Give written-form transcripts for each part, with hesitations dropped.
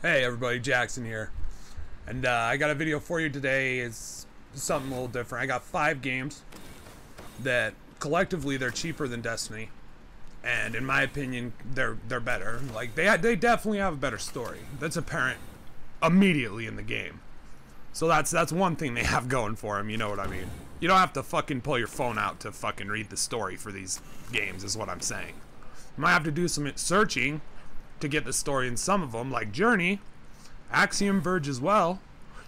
Hey everybody, Jaxxsin here, and I got a video for you today. It's something a little different. I got 5 games that collectively they're cheaper than Destiny, and in my opinion, they're better. Like they definitely have a better story. That's apparent immediately in the game. So that's one thing they have going for them. You know what I mean? You don't have to fucking pull your phone out to fucking read the story for these games, is what I'm saying. You might have to do some searching to get the story in some of them, like Journey, Axiom Verge as well.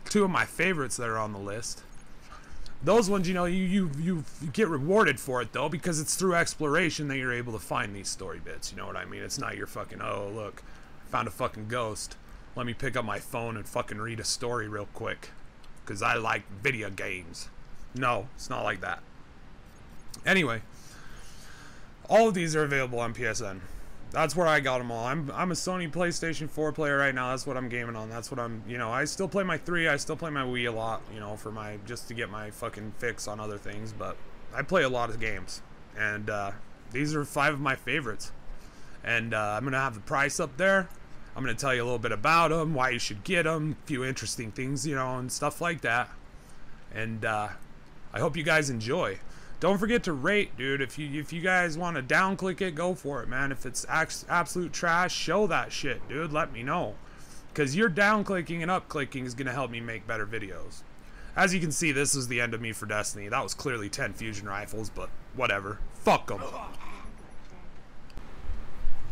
2 of my favorites that are on the list. Those ones, you know, you get rewarded for it though, because it's through exploration that you're able to find these story bits. You know what I mean? It's not your fucking, oh look, found a fucking ghost, let me pick up my phone and fucking read a story real quick because I like video games. No, it's not like that. Anyway, all of these are available on PSN. That's where I got them all. I'm a Sony PlayStation 4 player right now. That's what I'm gaming on. That's what I'm, you know, I still play my 3. I still play my Wii a lot, you know, for my, just to get my fucking fix on other things. But I play a lot of games. And these are 5 of my favorites. And I'm going to have the price up there. I'm going to tell you a little bit about them, why you should get them, a few interesting things, you know, and stuff like that. And I hope you guys enjoy. Don't forget to rate, dude. If you guys want to down click it, go for it, man. If it's absolute trash, show that shit, dude. Let me know, because your down clicking and up clicking is gonna help me make better videos. As you can see, this is the end of me for Destiny. That was clearly 10 fusion rifles, but whatever. Fuck them.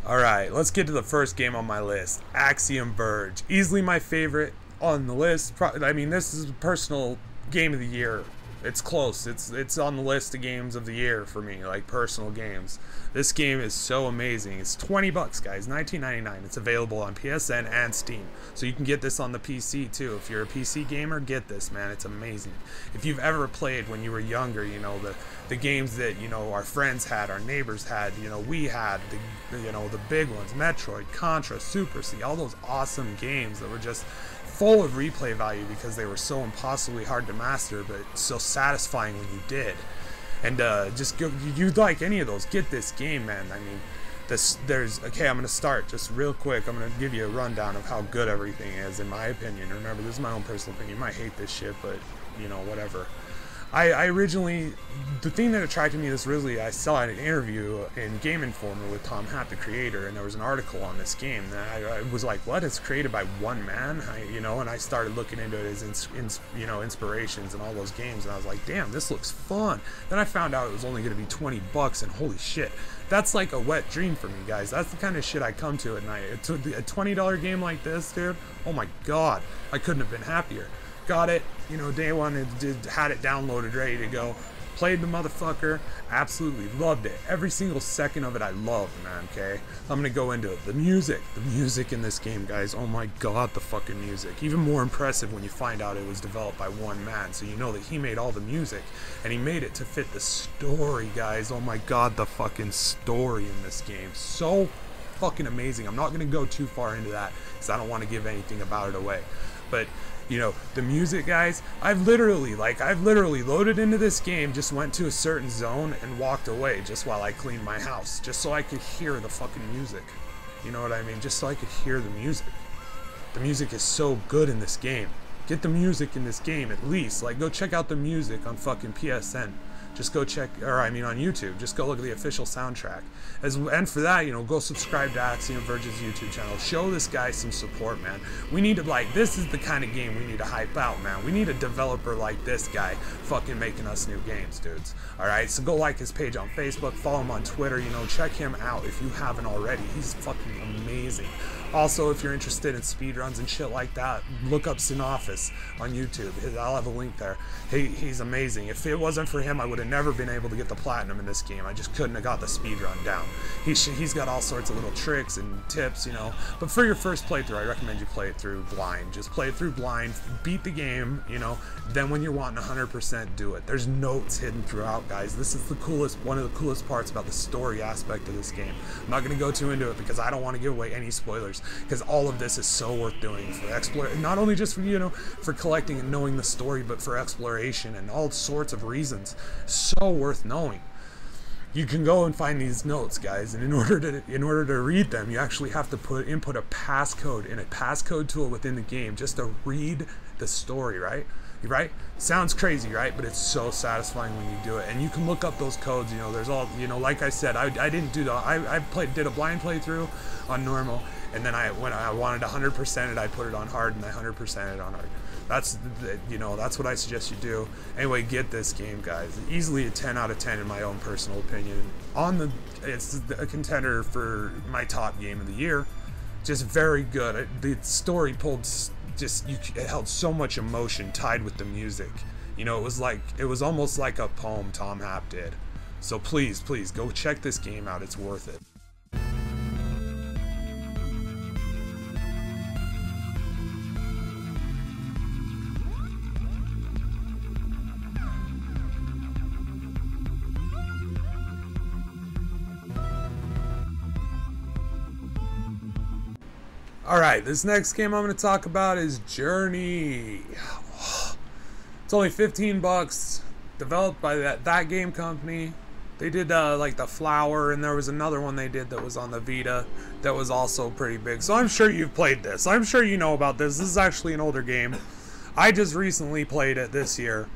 Alright, let's get to the first game on my list. Axiom Verge. Easily my favorite on the list. I mean, this is a personal game of the year. It's close. It's on the list of games of the year for me, like personal games. This game is so amazing. It's 20 bucks, guys, $19.99. It's available on PSN and Steam. So you can get this on the PC too. If you're a PC gamer, get this, man. It's amazing. If you've ever played when you were younger, you know, the games that, you know, our friends had, our neighbors had, you know, we had, you know, the big ones, Metroid, Contra, Super C, all those awesome games that were just full of replay value because they were so impossibly hard to master, but so satisfying when you did. And just go, you like any of those, get this game, man. I mean, okay, I'm gonna start just real quick. I'm gonna give you a rundown of how good everything is in my opinion. Remember, this is my own personal opinion. You might hate this shit, but you know, whatever. I originally, the thing that attracted me to this originally, I saw an interview in Game Informer with Tom Hatt, the creator, and there was an article on this game. And I was like, what? It's created by one man? You know, and I started looking into it as you know, inspirations and all those games, and I was like, damn, this looks fun. Then I found out it was only going to be 20 bucks, and holy shit, that's like a wet dream for me, guys. That's the kind of shit I come to at night. It's a $20 game like this, dude. Oh my god, I couldn't have been happier. Got it, you know, day one, had it downloaded, ready to go. Played the motherfucker, absolutely loved it. Every single second of it I loved, man, okay? I'm gonna go into it. The music in this game, guys, oh my god, the fucking music. Even more impressive when you find out it was developed by one man, so you know that he made all the music, and he made it to fit the story, guys. Oh my god, the fucking story in this game. So fucking amazing. I'm not gonna go too far into that, because I don't want to give anything about it away. But you know, the music, guys, I've literally loaded into this game, just went to a certain zone and walked away just while I cleaned my house, just so I could hear the fucking music. You know what I mean? Just so I could hear the music. The music is so good in this game. Get the music in this game at least. Like, go check out the music on fucking PSN. Just go check, or I mean on YouTube, just go look at the official soundtrack. And for that, you know, go subscribe to Axiom Verge's YouTube channel. Show this guy some support, man. We need to, like, this is the kind of game we need to hype out, man. We need a developer like this guy fucking making us new games, dudes. Alright, so go like his page on Facebook, follow him on Twitter, you know, check him out if you haven't already. He's fucking amazing. Also, if you're interested in speedruns and shit like that, look up Synopsis on YouTube. I'll have a link there. He's amazing. If it wasn't for him, I would have never been able to get the platinum in this game. I just couldn't have got the speedrun down. He's got all sorts of little tricks and tips, you know. But for your first playthrough, I recommend you play it through blind. Just play it through blind, beat the game, you know. Then when you're wanting 100%, do it. There's notes hidden throughout, guys. This is the coolest, one of the coolest parts about the story aspect of this game. I'm not going to go too into it because I don't want to give away any spoilers, because all of this is so worth doing for exploration, not only just for, you know, for collecting and knowing the story, but for exploration and all sorts of reasons. So worth knowing. you can go and find these notes, guys, and in order to read them, you actually have to input a passcode in a passcode tool within the game just to read the story, right? Sounds crazy, right? But it's so satisfying when you do it. And you can look up those codes. You know, there's all, you know, like I said, I didn't do the, I did a blind playthrough on normal, and then when I wanted 100% it, I put it on hard, and I 100% it on hard. That's, you know, that's what I suggest you do. Anyway, get this game, guys. Easily a 10 out of 10 in my own personal opinion. It's a contender for my top game of the year. Just very good. The story pulled, it held so much emotion tied with the music. You know, it was almost like a poem Tom Happ did. So please go check this game out. It's worth it. Alright, this next game I'm going to talk about is Journey. It's only 15 bucks, developed by that game company. They did like the Flower, and there was another one they did that was on the Vita that was also pretty big. So I'm sure you've played this. I'm sure you know about this. This is actually an older game. I just recently played it this year.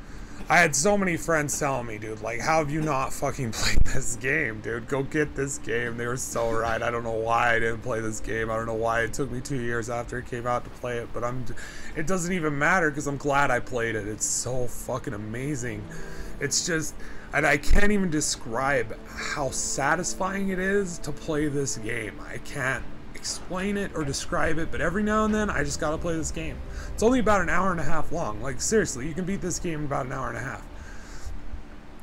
I had so many friends telling me, dude, like, how have you not fucking played this game, dude? Go get this game. They were so right. I don't know why I didn't play this game. I don't know why it took me 2 years after it came out to play it, but it doesn't even matter because I'm glad I played it. It's so fucking amazing. It's just, and I can't even describe how satisfying it is to play this game. I can't explain it or describe it, but every now and then I just gotta play this game. It's only about an hour and a half long. Like, seriously, you can beat this game in about an hour and a half.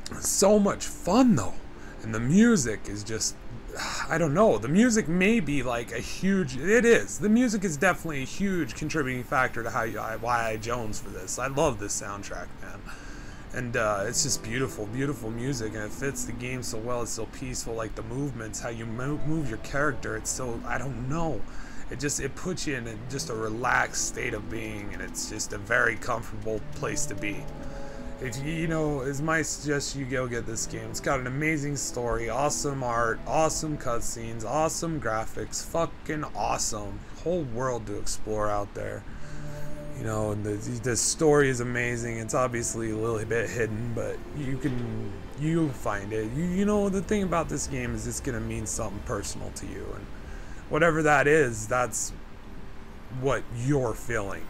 It's so much fun though, and the music is just, I don't know, the music may be like a huge, it is, the music is definitely a huge contributing factor to why I jones for this. I love this soundtrack, man. And it's just beautiful music, and it fits the game so well. It's so peaceful, like the movements, how you move your character. It's so, I don't know, it puts you in just a relaxed state of being, and it's just a very comfortable place to be. If you know, it's my suggestion you go get this game. It's got an amazing story, awesome art, awesome cutscenes, awesome graphics, fucking awesome. Whole world to explore out there. You know, and the story is amazing. It's obviously a little bit hidden, but you'll find it. You know, the thing about this game is it's gonna mean something personal to you, and whatever that is, that's what you're feeling.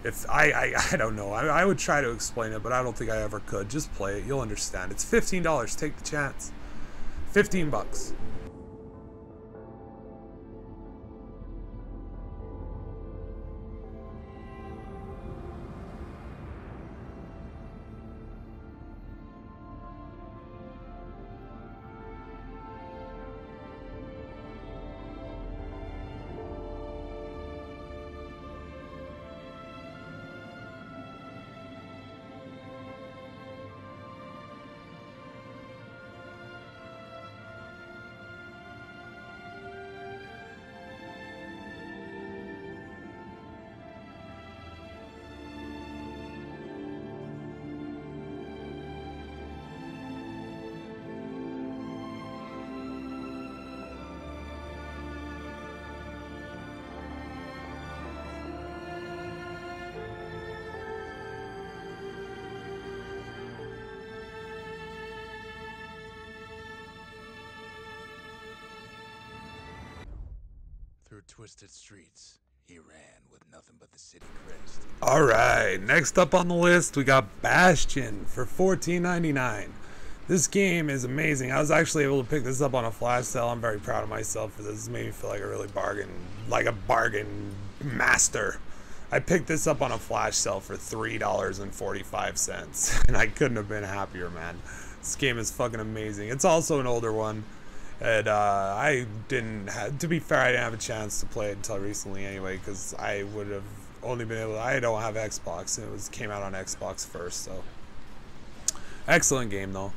If I don't know. I would try to explain it, but I don't think I ever could. Just play it. You'll understand. It's $15. Take the chance. 15 bucks. Through twisted streets, he ran with nothing but the city crest. Alright, next up on the list, we got Bastion for $14.99. This game is amazing. I was actually able to pick this up on a flash sale. I'm very proud of myself for this. This made me feel like a bargain master. I picked this up on a flash sale for $3.45, and I couldn't have been happier, man. This game is fucking amazing. It's also an older one. And I didn't have, to be fair, I didn't have a chance to play it until recently anyway, because I would have only been able to, I don't have Xbox, and it came out on Xbox first, so. Excellent game though.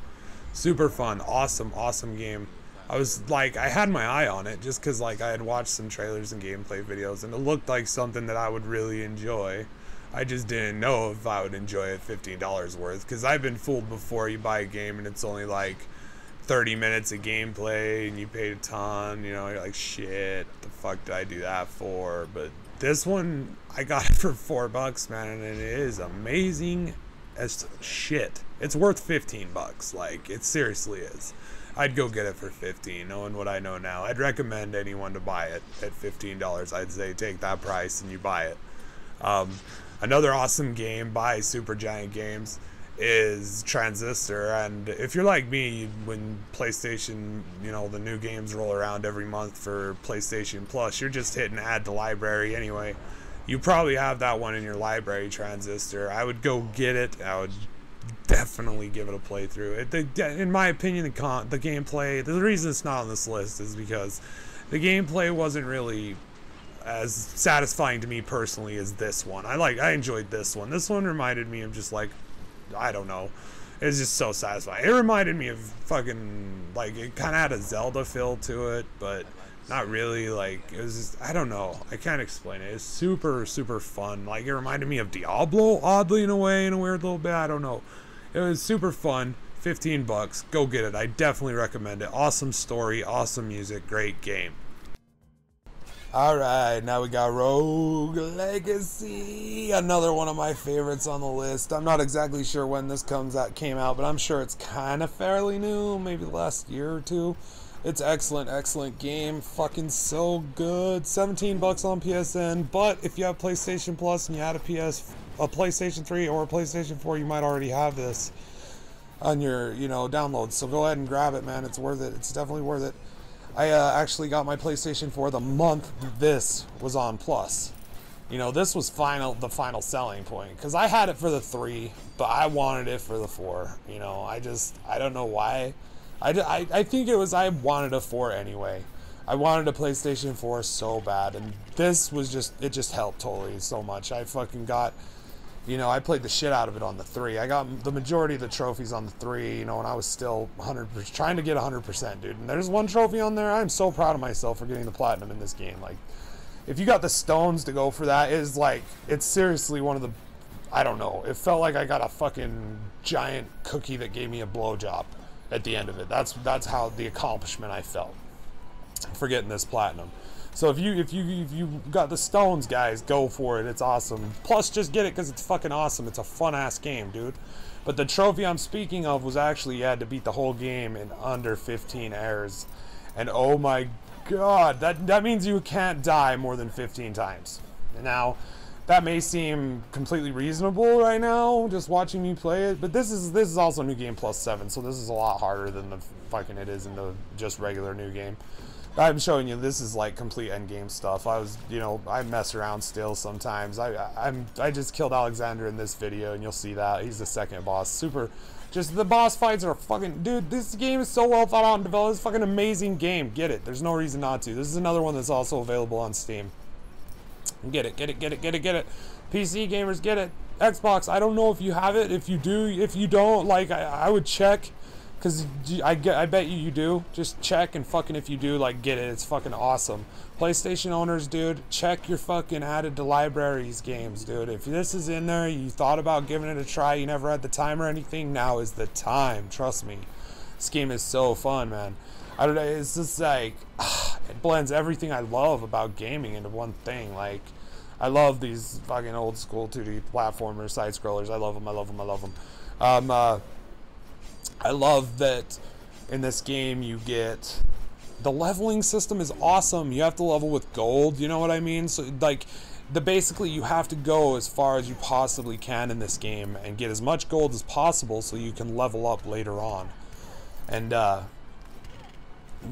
Super fun, awesome game. I was like, I had my eye on it just because like I had watched some trailers and gameplay videos, and it looked like something that I would really enjoy. I just didn't know if I would enjoy it $15 worth, because I've been fooled before. You buy a game and it's only like 30 minutes of gameplay and you paid a ton, you know, you're like, shit, what the fuck did I do that for? But this one, I got it for $4, man, and it is amazing as shit. It's worth $15, like, it seriously is. I'd go get it for $15, knowing what I know now. I'd recommend anyone to buy it at $15. I'd say take that price and you buy it. Another awesome game by Supergiant Games is Transistor, and if you're like me, when PlayStation, you know, the new games roll around every month for PlayStation Plus, you're just hitting add to library anyway. You probably have that one in your library, Transistor. I would go get it. I would definitely give it a playthrough. In my opinion, the gameplay, the reason it's not on this list is because the gameplay wasn't really as satisfying to me personally as this one. I enjoyed this one. This one reminded me of just like, I don't know, it was just so satisfying. It reminded me of fucking, like, it kind of had a Zelda feel to it, but not really. Like, it was just, I don't know, I can't explain it. It's super fun. Like, it reminded me of Diablo, oddly, in a way, in a weird little bit. I don't know. It was super fun. $15, go get it. I definitely recommend it. Awesome story, awesome music, great game. Alright, now we got Rogue Legacy, another one of my favorites on the list. I'm not exactly sure when this came out, but I'm sure it's kind of fairly new, maybe the last year or two. It's excellent game, fucking so good. $17 on PSN, but if you have PlayStation Plus and you had a PlayStation 3 or a PlayStation 4, you might already have this on your, you know, downloads. So go ahead and grab it, man. It's worth it. It's definitely worth it. I actually got my PlayStation 4 the month this was on Plus. You know, this was the final selling point, because I had it for the 3, but I wanted it for the 4. You know, I don't know why. I think it was, I wanted a 4 anyway. I wanted a PlayStation 4 so bad, and this was just, it just helped totally so much. I fucking got, you know, I played the shit out of it on the 3. I got the majority of the trophies on the 3, you know, and I was still trying to get 100%, dude. And there's one trophy on there. I'm so proud of myself for getting the platinum in this game. Like, if you got the stones to go for that, is like, it's seriously one of the, I don't know. It felt like I got a fucking giant cookie that gave me a blowjob at the end of it. That's how the accomplishment I felt for getting this platinum. So if you got the stones, guys, go for it. It's awesome. Plus, just get it because it's fucking awesome. It's a fun-ass game, dude. But the trophy I'm speaking of was actually, you had to beat the whole game in under 15 errors. And oh my god, that means you can't die more than 15 times. Now, that may seem completely reasonable right now, just watching me play it, but this is also New Game Plus 7, so this is a lot harder than the fucking it is in the just regular New Game. I'm showing you, this is like complete end game stuff. You know, I mess around still sometimes. I just killed Alexander in this video, and you'll see that. He's the second boss. Just the boss fights are fucking, dude, this game is so well thought out and developed. It's a fucking amazing game. Get it. There's no reason not to. This is another one that's also available on Steam. Get it. PC gamers, get it. Xbox, I don't know if you have it. If you do, if you don't, like, I would check. Because I bet you do. Just check, and fucking if you do, like, get it. It's fucking awesome. PlayStation owners, dude, check your fucking added to libraries games, dude. If this is in there, you thought about giving it a try, you never had the time or anything, now is the time. Trust me. This game is so fun, man. I don't know, it's just like, it blends everything I love about gaming into one thing. Like, I love these fucking old school 2D platformers, side scrollers. I love them. I love that in this game you get, the leveling system is awesome. You have to level with gold, you know what I mean? So like, basically you have to go as far as you possibly can in this game and get as much gold as possible so you can level up later on. And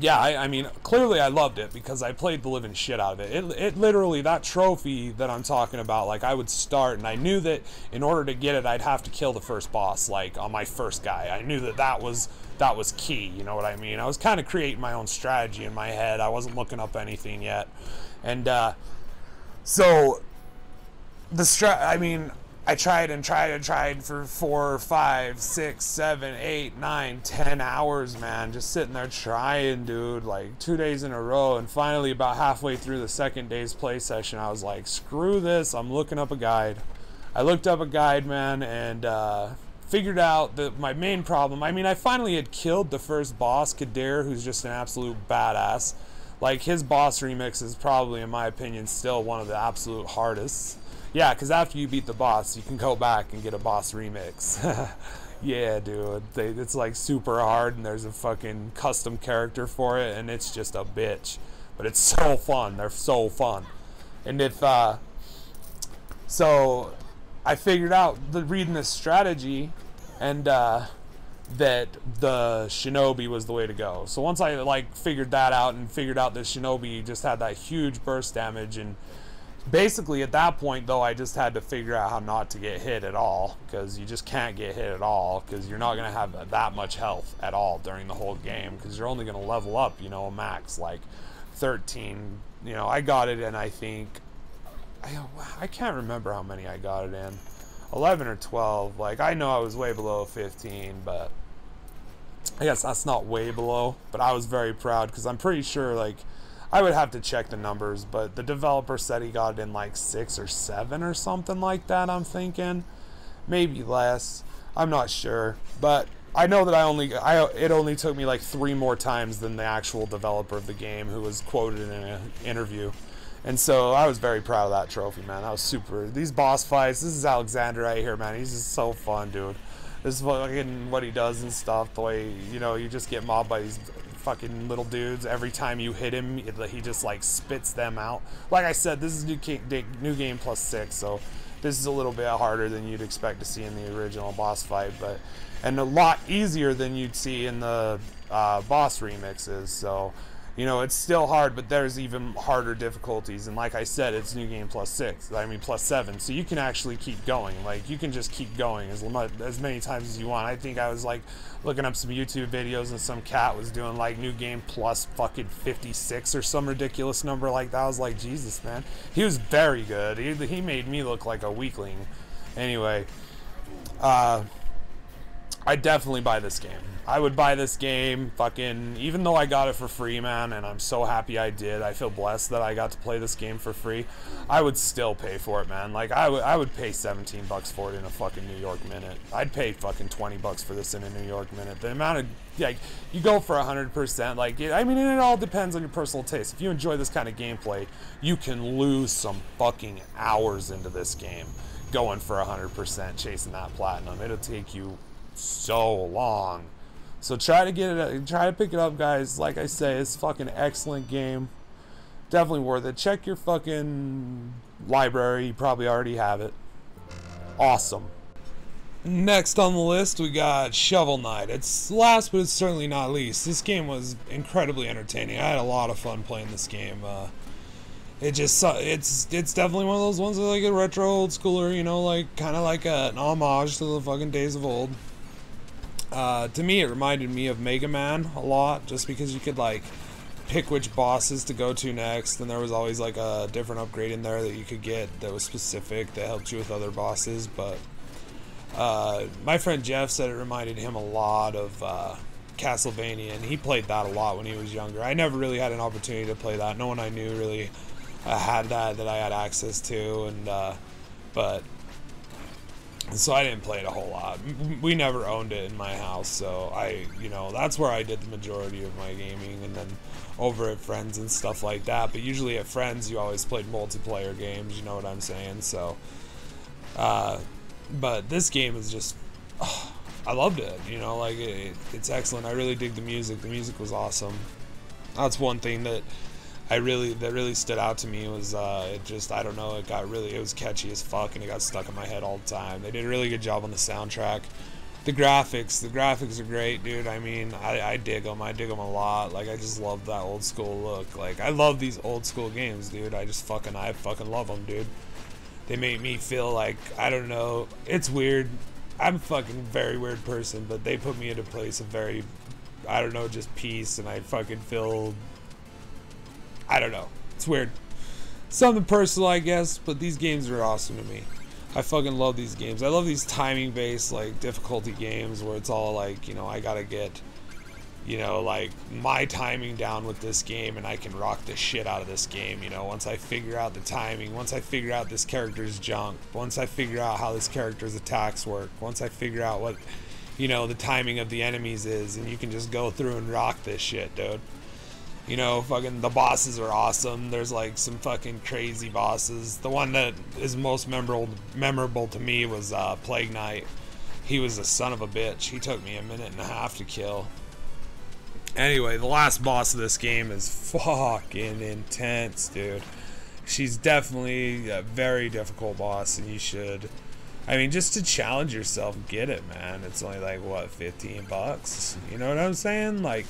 yeah, I mean, clearly I loved it because I played the living shit out of it. It literally, that trophy that I'm talking about, like, I would start, and I knew that in order to get it, I'd have to kill the first boss, like, on my first guy. I knew that was key, you know what I mean? I was kind of creating my own strategy in my head. I wasn't looking up anything yet. And, so, I mean, I tried for 4, 5, 6, 7, 8, 9, 10 hours, man. Just sitting there trying, dude, like 2 days in a row. And finally, about halfway through the second day's play session, I was like, screw this, I'm looking up a guide. I looked up a guide, man, and figured out that my main problem, I mean, I finally had killed the first boss, Kadir, who's just an absolute badass. Like, his boss remix is probably, in my opinion, still one of the absolute hardest. Yeah, because after you beat the boss, you can go back and get a boss remix. Yeah, dude. It's like super hard, and there's a fucking custom character for it, and it's just a bitch. But it's so fun. They're so fun. And if, so I figured out reading this strategy, and that the Shinobi was the way to go. So once I like figured that out and figured out that Shinobi just had that huge burst damage, and basically at that point though I just had to figure out how not to get hit at all, because you just can't get hit at all, because you're not going to have that much health at all during the whole game, because you're only going to level up, you know, a max like 13. You know, I got it in, I think, I can't remember how many I got it in, 11 or 12. Like, I know I was way below 15, but I guess that's not way below. But I was very proud, because I'm pretty sure, like, I would have to check the numbers, but the developer said he got it in like 6 or 7 or something like that. I'm thinking maybe less, I'm not sure, but I know that it only took me like 3 more times than the actual developer of the game, who was quoted in an interview. And so I was very proud of that trophy, man. That was super. These boss fights, this is Alexander right here, man. He's just so fun, dude. This is fucking what he does and stuff. The way, you know, you just get mobbed by these fucking little dudes. Every time you hit him, he just like spits them out. Like I said, this is new game plus 6, so this is a little bit harder than you'd expect to see in the original boss fight, but and a lot easier than you'd see in the boss remixes. So, you know, it's still hard, but there's even harder difficulties. And like I said, it's new game plus 6. I mean, plus 7. So you can actually keep going. Like, you can just keep going as many times as you want. I think I was like looking up some YouTube videos, and some cat was doing like new game plus fucking 56 or some ridiculous number like that. I was like, Jesus, man. He was very good. He made me look like a weakling. Anyway, I'd definitely buy this game. I would buy this game, fucking, even though I got it for free, man, and I'm so happy I did. I feel blessed that I got to play this game for free. I would still pay for it, man. Like, I would pay 17 bucks for it in a fucking New York minute. I'd pay fucking 20 bucks for this in a New York minute. The amount of, like, you go for 100%, like, I mean, it all depends on your personal taste. If you enjoy this kind of gameplay, you can lose some fucking hours into this game going for 100%, chasing that platinum. It'll take you so long. So try to get it, try to pick it up, guys. Like I say, it's a fucking excellent game. Definitely worth it. Check your fucking library. You probably already have it. Awesome. Next on the list, we got Shovel Knight. It's last, but it's certainly not least. This game was incredibly entertaining. I had a lot of fun playing this game. It's definitely one of those ones that, like, a retro old schooler, you know, like kind of like an homage to the fucking days of old. To me, it reminded me of Mega Man a lot, just because you could like pick which bosses to go to next, and there was always like a different upgrade in there that you could get that was specific, that helped you with other bosses. But my friend Jeff said it reminded him a lot of Castlevania, and he played that a lot when he was younger. I never really had an opportunity to play that. No one I knew really had that I had access to, and so I didn't play it a whole lot. We never owned it in my house, so you know, that's where I did the majority of my gaming, and then over at friends and stuff like that. But usually at friends, you always played multiplayer games, you know what I'm saying? So, but this game is just, I loved it, you know, like, it's excellent. I really dig the music. The music was awesome. That's one thing that really stood out to me, was it just, I don't know, it was catchy as fuck, and it got stuck in my head all the time. They did a really good job on the soundtrack. The graphics are great, dude. I mean, I dig them a lot. Like, I just love that old school look. Like, I love these old school games, dude. I fucking love them, dude. They make me feel like, I don't know, it's weird. I'm a fucking very weird person, but they put me in a place of very, I don't know, just peace, and I fucking feel, I don't know. It's weird. Something personal, I guess, but these games are awesome to me. I fucking love these games. I love these timing-based, like, difficulty games where it's all like, you know, I gotta get, you know, like, my timing down with this game, and I can rock the shit out of this game, you know, once I figure out the timing, once I figure out this character's junk, once I figure out how this character's attacks work, once I figure out what, you know, the timing of the enemies is, and you can just go through and rock this shit, dude. You know, fucking the bosses are awesome. There's like some fucking crazy bosses. The one that is most memorable to me was Plague Knight. He was a son of a bitch. He took me a minute and a half to kill. Anyway, the last boss of this game is fucking intense, dude. She's definitely a very difficult boss, and you should, I mean, just to challenge yourself, get it, man. It's only like, what, 15 bucks? You know what I'm saying? Like,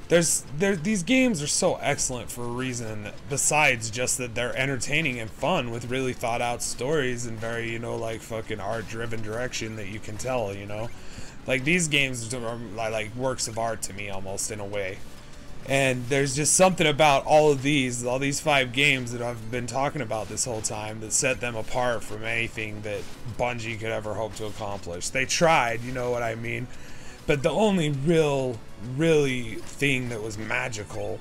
these games are so excellent for a reason besides just that they're entertaining and fun with really thought out stories and very, you know, like fucking art driven direction that you can tell, you know. Like, these games are like works of art to me almost in a way. And there's just something about all these 5 games that I've been talking about this whole time that set them apart from anything that Bungie could ever hope to accomplish. They tried, you know what I mean? But the only really thing that was magical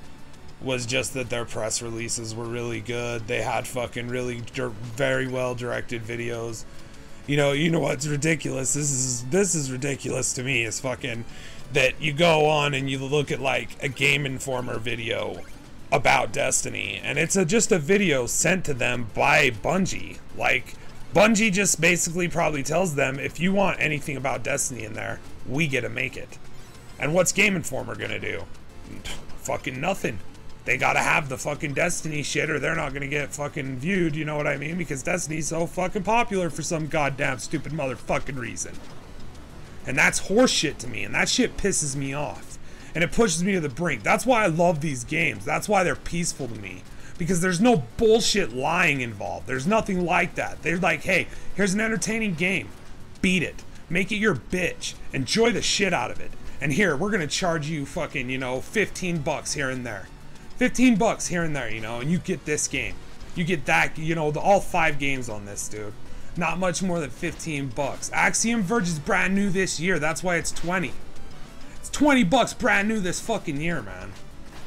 was just that their press releases were really good. They had fucking really very well directed videos. You know what's ridiculous? This is ridiculous to me. Is fucking that you go on and you look at like a Game Informer video about Destiny, and it's just a video sent to them by Bungie. Like, Bungie just basically probably tells them, if you want anything about Destiny in there, we get to make it. And what's Game Informer gonna do? Fucking nothing. They gotta have the fucking Destiny shit or they're not gonna get fucking viewed, you know what I mean? Because Destiny's so fucking popular for some goddamn stupid motherfucking reason. And that's horseshit to me, and that shit pisses me off. And it pushes me to the brink. That's why I love these games. That's why they're peaceful to me. Because there's no bullshit lying involved. There's nothing like that. They're like, hey, here's an entertaining game. Beat it. Make it your bitch. Enjoy the shit out of it. And here, we're gonna charge you fucking, you know, 15 bucks here and there. 15 bucks here and there, you know, and you get this game. You get that, you know, all 5 games on this, dude. Not much more than 15 bucks. Axiom Verge is brand new this year. That's why it's 20. It's 20 bucks brand new this fucking year, man.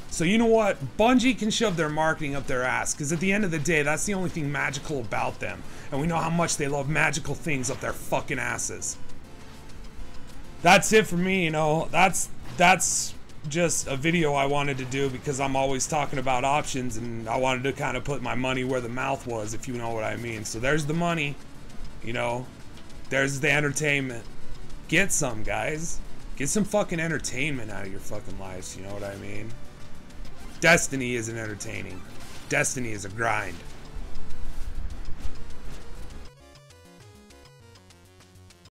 So you know what? Bungie can shove their marketing up their ass, because at the end of the day, that's the only thing magical about them. And we know how much they love magical things up their fucking asses. That's it for me, you know. That's just a video I wanted to do because I'm always talking about options, and I wanted to kind of put my money where the mouth was, if you know what I mean. So there's the money, you know. There's the entertainment. Get some, guys. Get some fucking entertainment out of your fucking lives, you know what I mean? Destiny isn't entertaining. Destiny is a grind.